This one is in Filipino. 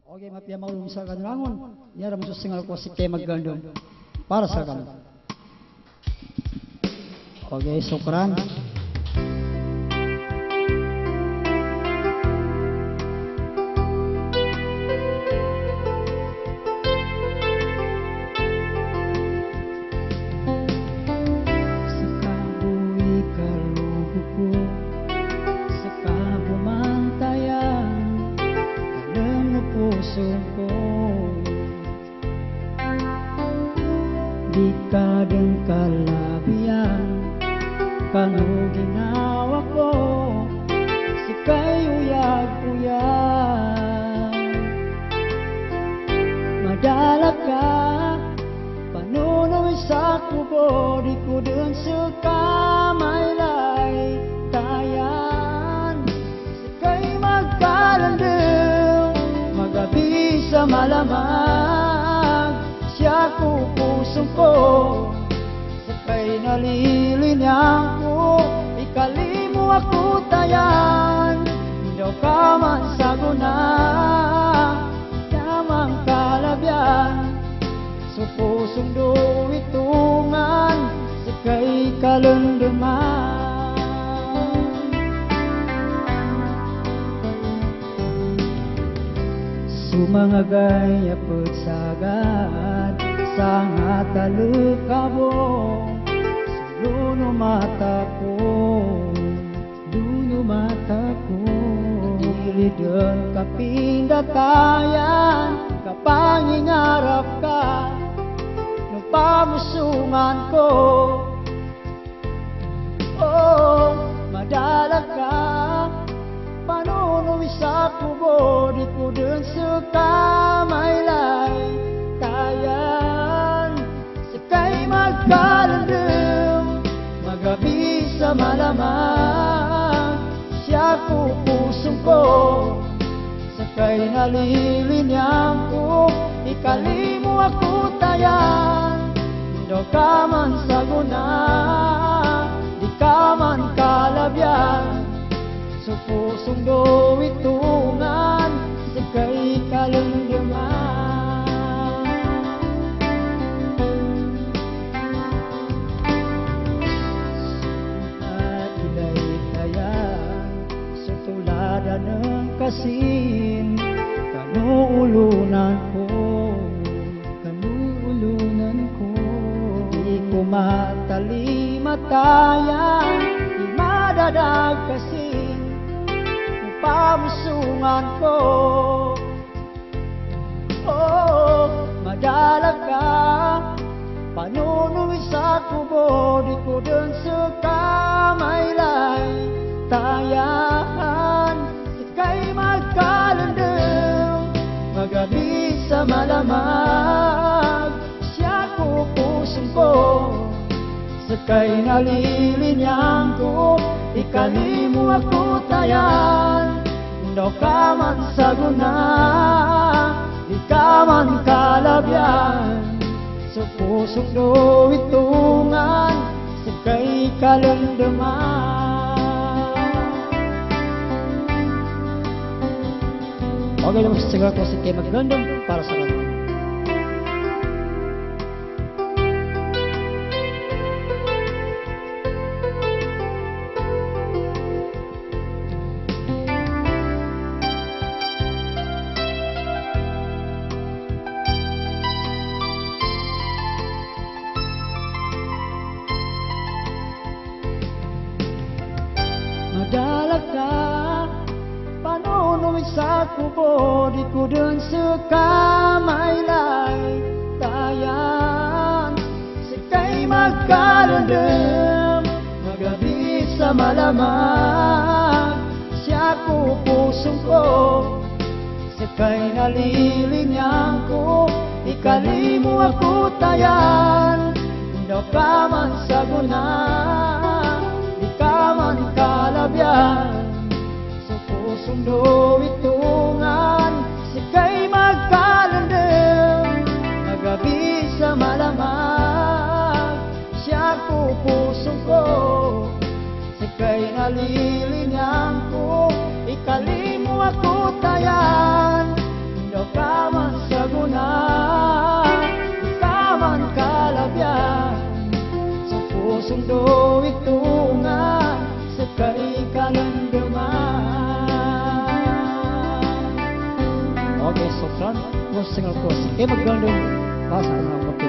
Okay, mapia maulong sa kanilangon. Yara mo susingal ko si Kay Magandong. Para sa kami. Okay, sukran. Di ka din kalabihan, kano ginawa ko, si kay uyag-uyag. Madala ka, panunoy sa kubo, di ko dun sa kamaylay tayan. Si kay magkalandong, magabi sa malamang, siya ko pusong ko, sakay nalilinyang ko, ikalimo ako tayan, daw ka man saguna, yamang kalabyan, so pusong duwitungan, sakay kalunduman. Sumangagay apot sagad sa nga talukabo, suluno mata ko, duno mata ko. Dilidon kapindatayan, kapangingarap ka, nung pamusungan ko. Oh, madalag ka, panunoy sa kubo, di ko dun sa kamaylay tayan. Sakay magkalandong, magabi sa malamang, siya ko pusong ko, sakay nalilinyang ko, ikalimo ako tayan, daw ka man saguna, di ka man kalabyan, so pusong duwitungan, sakay kalunduman. At ilaytayan sa tulada ng kasin, kanuulunan ko, kanuulunan ko. Di ko matalimatayan, di madadag kasin, pamusungan ko. Oh, madalag ka, panunoy sa kubo, di ko dun sa kamaylay tayan. Sakay magkalandong, magabi sa malamag, siya ko pusong ko, sakay nalilinyang ko, ikalimo ako tayan, daw ka man saguna, di ka man kalabyan, sa pusong duwitungan, sakay kalunduman. Okay naman sa ko si Kay Magandong para sa kanila. Madalag ka, panunoy sa kubo, di ko dun sa kamaylay tayan. Sakay magkalandong, magabi sa malamang, siya ko pusong ko, sakay nalilinyang ko, ikalimo ako tayan, daw ka man saguna, di ka man kalabyan, sa pusong duwitungan, sakay magkalandong, magabi sa malamang, siya ko pusong ko, sakay nalilinyang ko, ikalimo ako tayan, daw kaman saguna, kaman kalabyan, sa pusong do itungan, sa kay kalandaman. Okay, so friend, mo single ko, sige magandang basa ko mga